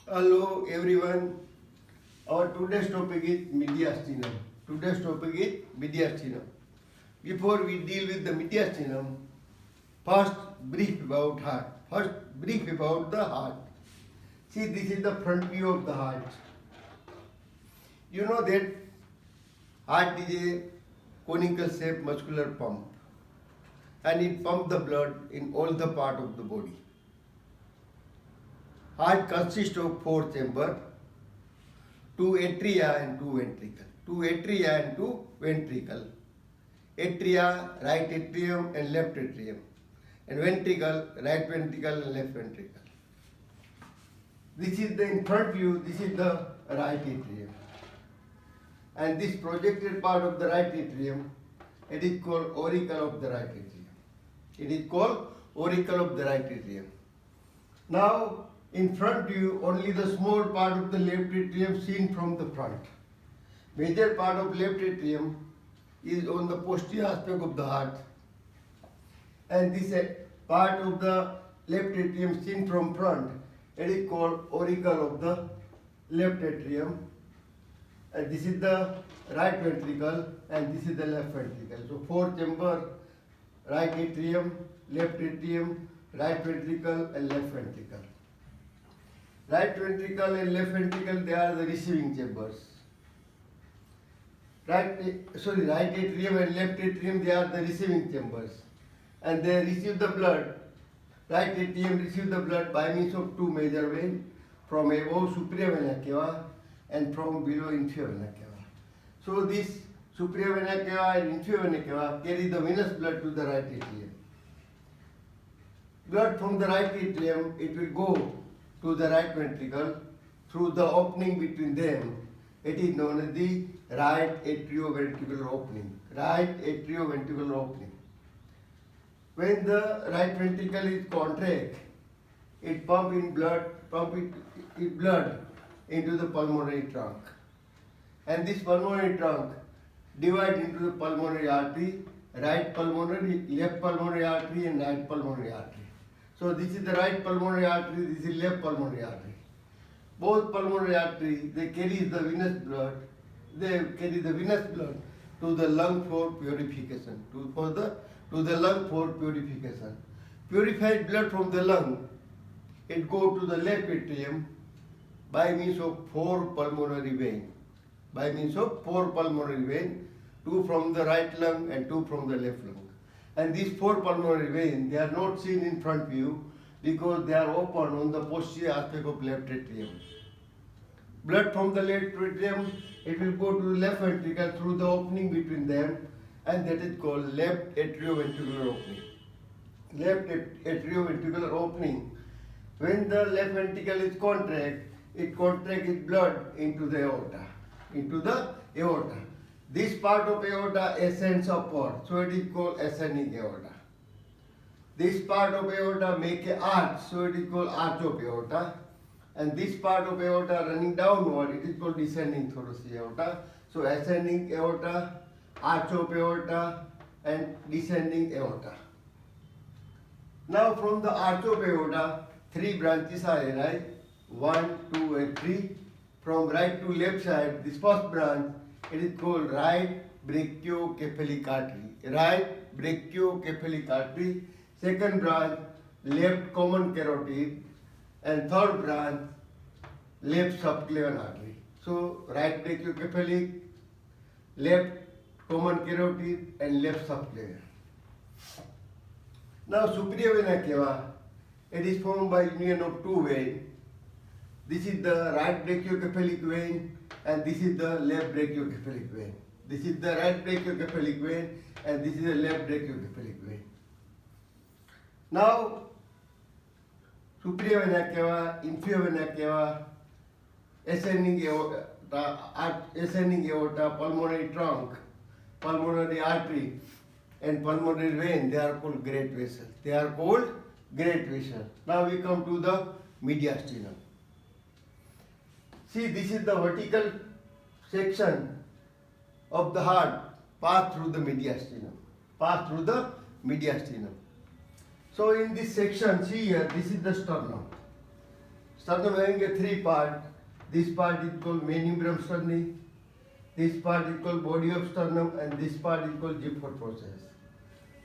Hello everyone. Our today's topic is mediastinum. Today's topic is mediastinum. Before we deal with the mediastinum, first brief about heart. First brief about the heart. See, this is the front view of the heart. You know that heart is a conical shaped muscular pump and it pumps the blood in all the part of the body. Heart consists of four chambers, two atria and two ventricle. Two atria and two ventricle. Atria, right atrium and left atrium. And ventricle, right ventricle and left ventricle. This is the in front view, this is the right atrium. And this projected part of the right atrium, it is called auricle of the right atrium. It is called auricle of the right atrium. Now, in front view, only the small part of the left atrium seen from the front. Major part of left atrium is on the posterior aspect of the heart. And this part of the left atrium seen from front, it is called auricle of the left atrium. And this is the right ventricle and this is the left ventricle. So four chamber, right atrium, left atrium, right ventricle and left ventricle. Right ventricle and left ventricle, they are the receiving chambers. Right atrium and left atrium, they are the receiving chambers. And they receive the blood. Right atrium receives the blood by means of two major veins, from above superior vena cava and from below inferior vena cava. So this superior vena cava and inferior vena cava carry the venous blood to the right atrium. Blood from the right atrium, it will go to the right ventricle through the opening between them. It is known as the right atrioventricular opening. Right atrioventricular opening. When the right ventricle is contract, it pump it blood into the pulmonary trunk. And this pulmonary trunk divides into the pulmonary artery, right pulmonary, left pulmonary artery and right pulmonary artery. So this is the right pulmonary artery, this is left pulmonary artery. Both pulmonary arteries, they carry the venous blood, to the lung for purification, to the lung for purification. Purified blood from the lung, it go to the left atrium by means of four pulmonary veins. By means of four pulmonary veins, two from the right lung and two from the left lung. And these four pulmonary veins, they are not seen in front view because they are open on the posterior aspect of left atrium. Blood from the left atrium, it will go to the left ventricle through the opening between them, and that is called left atrioventricular opening. Left atrioventricular opening. When the left ventricle is contract, it contracts its blood into the aorta. This part of aorta ascends upward, so it is called ascending aorta. This part of aorta make an arch, so it is called arch of aorta. And this part of aorta running downward, it is called descending thoracic aorta. So ascending aorta, arch of aorta and descending aorta. Now from the arch of aorta, three branches are arise, 1, 2 and 3. From right to left side, this first branch, it is called right brachiocephalic artery. Right brachiocephalic artery. Second branch, left common carotid. And third branch, left subclavian artery. So, right brachiocephalic, left common carotid and left subclavian. Now, superior vena cava, it is formed by union of two veins. This is the right brachiocephalic vein and this is the left brachiocephalic vein. This is the right brachiocephalic vein and this is the left brachiocephalic vein. Now, superior vena cava, inferior vena cava, ascending aorta, pulmonary trunk, pulmonary artery and pulmonary vein, they are called great vessels. They are called great vessels. Now we come to the mediastinum. See, this is the vertical section of the heart pass through the mediastinum. So in this section, see here, this is the sternum. Sternum having a three part. This part is called manubrium sterni. This part is called body of sternum, and this part is called Gifford process.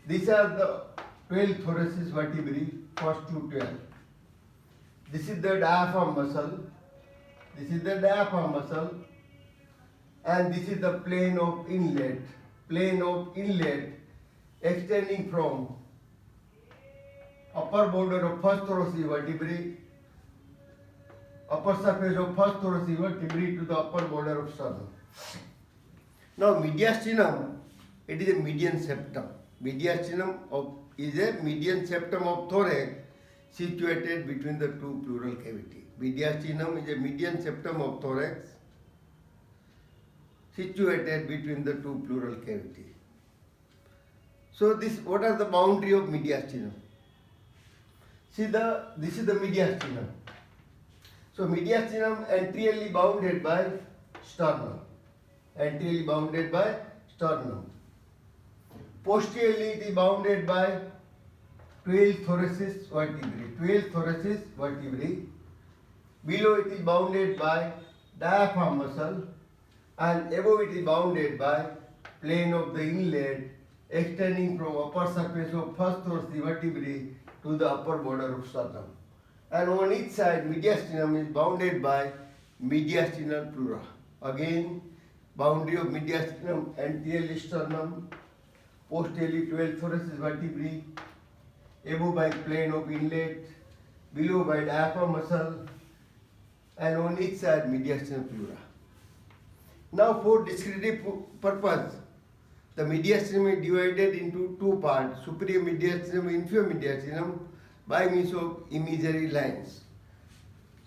These are the 12 thoracic vertebrae, first to 12. This is the diaphragm muscle. This is the diaphragm muscle, and this is the plane of inlet. Plane of inlet extending from upper border of first thoracic vertebrae, upper surface of first thoracic vertebrae to the upper border of sternum. Now mediastinum, it is a median septum. Mediastinum is a median septum of thorax situated between the two pleural cavities. Mediastinum is a median septum of thorax situated between the two pleural cavities. So what are the boundary of mediastinum? See this is the mediastinum. So mediastinum anteriorly bounded by sternum. Anteriorly bounded by sternum. Posteriorly it is bounded by 12 thoracic vertebrae. 12 thoracic vertebrae. Below it is bounded by diaphragm muscle, and above it is bounded by plane of the inlet extending from upper surface of first thoracic vertebrae to the upper border of sternum. And on each side mediastinum is bounded by mediastinal pleura. Again, boundary of mediastinum anteriorly sternum, posteriorly 12 thoracic vertebrae, above by plane of inlet, below by diaphragm muscle, and on each side mediastinal pleura. Now for descriptive purpose, the mediastinum is divided into two parts, superior mediastinum, inferior mediastinum, by means of imaginary lines.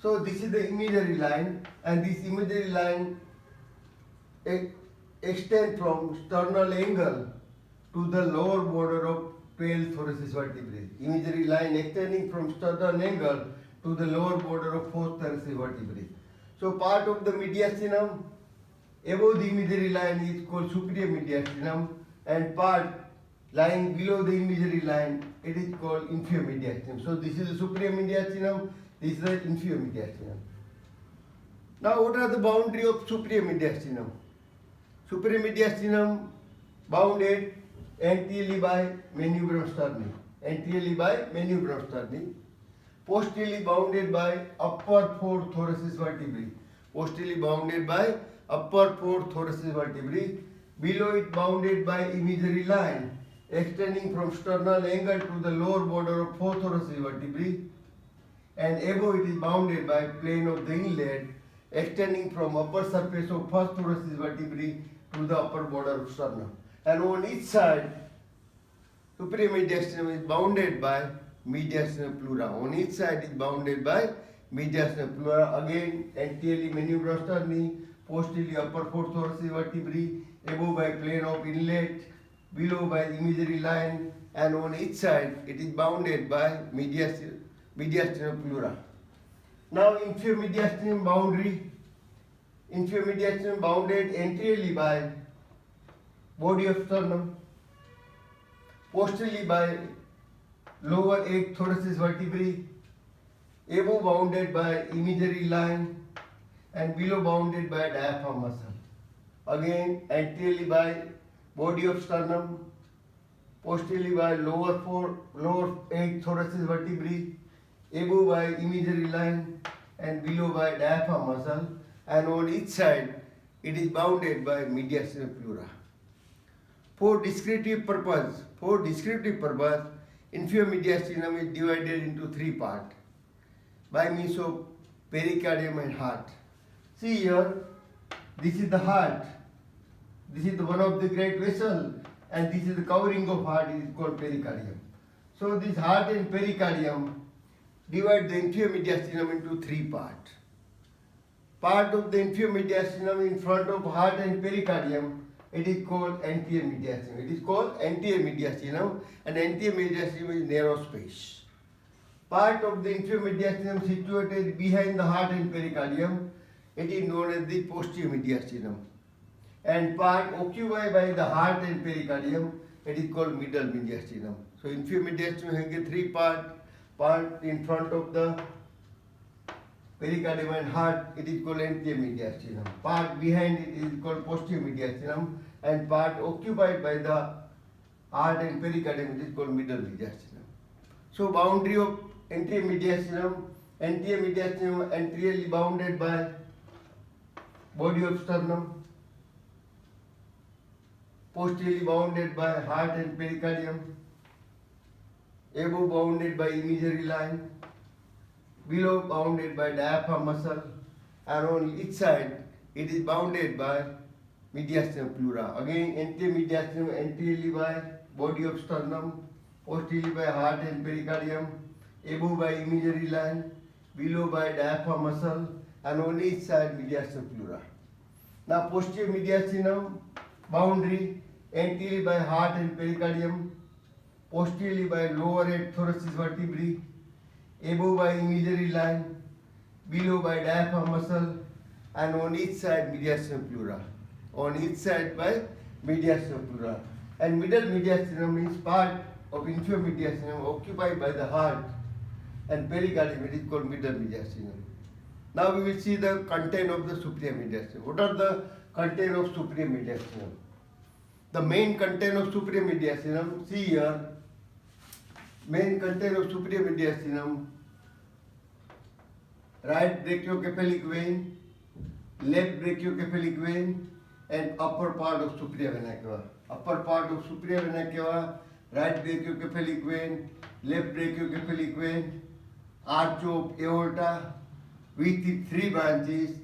So this is the imaginary line, and this imaginary line extends from sternal angle to the lower border of 12 thoracic vertebrae. Imaginary line extending from sternal angle to the lower border of 4th thoracic vertebrae. So part of the mediastinum above the imaginary line is called superior mediastinum, and part lying below the imaginary line, it is called inferior mediastinum. So this is the superior mediastinum, this is the inferior mediastinum. Now what are the boundary of superior mediastinum? Superior mediastinum bounded anteriorly by manubrium sterni. Anteriorly by manubrium sterni. Posteriorly bounded by upper 4 thoracic vertebrae. Posteriorly bounded by upper 4 thoracic vertebrae. Below it bounded by imaginary line extending from sternal angle to the lower border of 4 thoracic vertebrae, and above it is bounded by plane of the inlet extending from upper surface of first thoracic vertebrae to the upper border of sternum. And on each side, superior mediastinum is bounded by mediastinal pleura. On each side is bounded by mediastinal pleura. Again, anteriorly manubrium sterni, posteriorly upper 4 thoracic vertebrae, above by plane of inlet, below by imaginary line, and on each side it is bounded by mediastinal pleura. Now inferior mediastinum boundary. Inferior mediastinum bounded anteriorly by body of sternum, posteriorly by lower 8 thoracic vertebrae, above bounded by imaginary line, and below bounded by diaphragm muscle. Again anteriorly by body of sternum, posteriorly by lower 8 thoracic vertebrae, above by imaginary line, and below by diaphragm muscle, and on each side it is bounded by mediastinal pleura. For descriptive purpose, inferior mediastinum is divided into three parts by means of pericardium and heart. See here, this is the heart. This is the one of the great vessel, and this is the covering of heart, it is called pericardium. So this heart and pericardium divide the inferior mediastinum into three parts. Part of the inferior mediastinum in front of heart and pericardium, it is called anterior mediastinum. It is called anterior mediastinum, and anterior mediastinum is narrow space. Part of the inferior mediastinum situated behind the heart and pericardium, it is known as the posterior mediastinum. And part occupied by the heart and pericardium, it is called middle mediastinum. So inferior mediastinum has three parts. Part in front of the pericardium and heart, it is called anterior mediastinum. Part behind it is called posterior mediastinum, and part occupied by the heart and pericardium, it is called middle mediastinum. So boundary of anterior mediastinum anteriorly bounded by body of sternum, posteriorly bounded by heart and pericardium, above bounded by imaginary line, below bounded by diaphragm muscle, and on each side it is bounded by mediastinum pleura. Again, anterior mediastinum anteriorly by body of sternum, posteriorly by heart and pericardium, above by imaginary line, below by diaphragm muscle, and on each side mediastinum pleura. Now posterior mediastinum boundary anteriorly by heart and pericardium, posteriorly by lower head thoracic vertebrae, above by imaginary line, below by diaphragm muscle, and on each side mediastinum pleura. On each side by mediastinum pleura. And middle mediastinum is part of inferior mediastinum occupied by the heart and pericardium. It is called middle mediastinum. Now we will see the content of the superior mediastinum. What are the content of superior mediastinum? The main content of superior mediastinum, see here, main content of superior mediastinum: right brachiocephalic vein, left brachiocephalic vein, and upper part of superior vena cava. Upper part of superior vena cava, right brachiocephalic vein, left brachiocephalic vein, arch of aorta with the three branches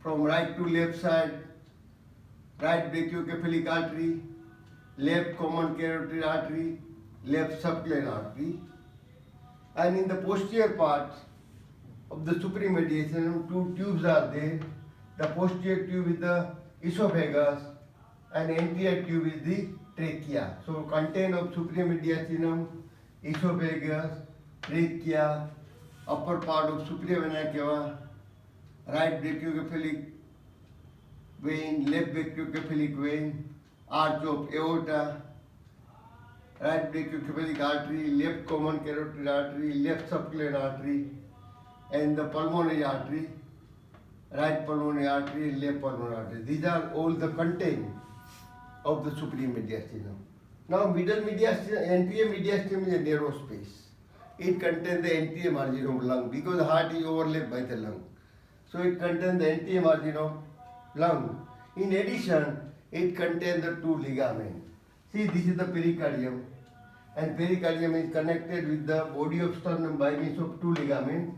from right to left side: right brachiocephalic artery, left common carotid artery, left subclavian artery. And in the posterior part of the superior mediastinum, two tubes are there. The posterior tube is the esophagus and anterior tube is the trachea. So content of superior mediastinum: esophagus, trachea, upper part of superior vena cava, right brachiocephalic vein, left brachiocephalic vein, arch of aorta, right brachiocephalic artery, left common carotid artery, left subclavian artery, and the pulmonary artery, right pulmonary artery, left pulmonary artery. These are all the content of the superior mediastinum. Now middle mediastinum, anterior mediastinum is a narrow space. It contains the anterior margin of lung because the heart is overlapped by the lung. So it contains the anterior margin of lung. In addition, it contains the two ligaments. See, this is the pericardium, and pericardium is connected with the body of sternum by means of two ligaments.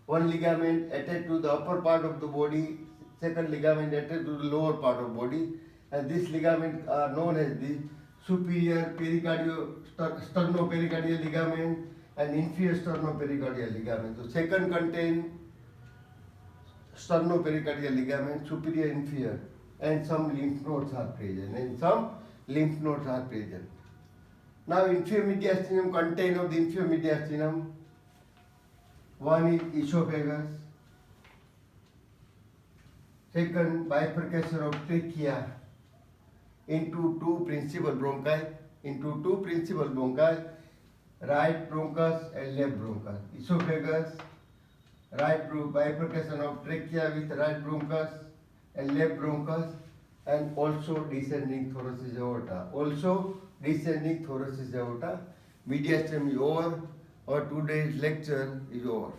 One ligament attached to the upper part of the body, second ligament attached to the lower part of body, and these ligaments are known as the superior sternopericardial ligament and inferior sternopericardial ligament. So second contains sternopericardial ligament, superior, inferior, and some lymph nodes are present. Now inferior mediastinum, content of the inferior mediastinum: one is esophagus, second bifurcation of trachea into two principal bronchi, right bronchus and left bronchus. Esophagus, right bifurcation of trachea with right bronchus and left bronchus, and also descending thoracic aorta. Mediastinum is over. Our today's lecture is over.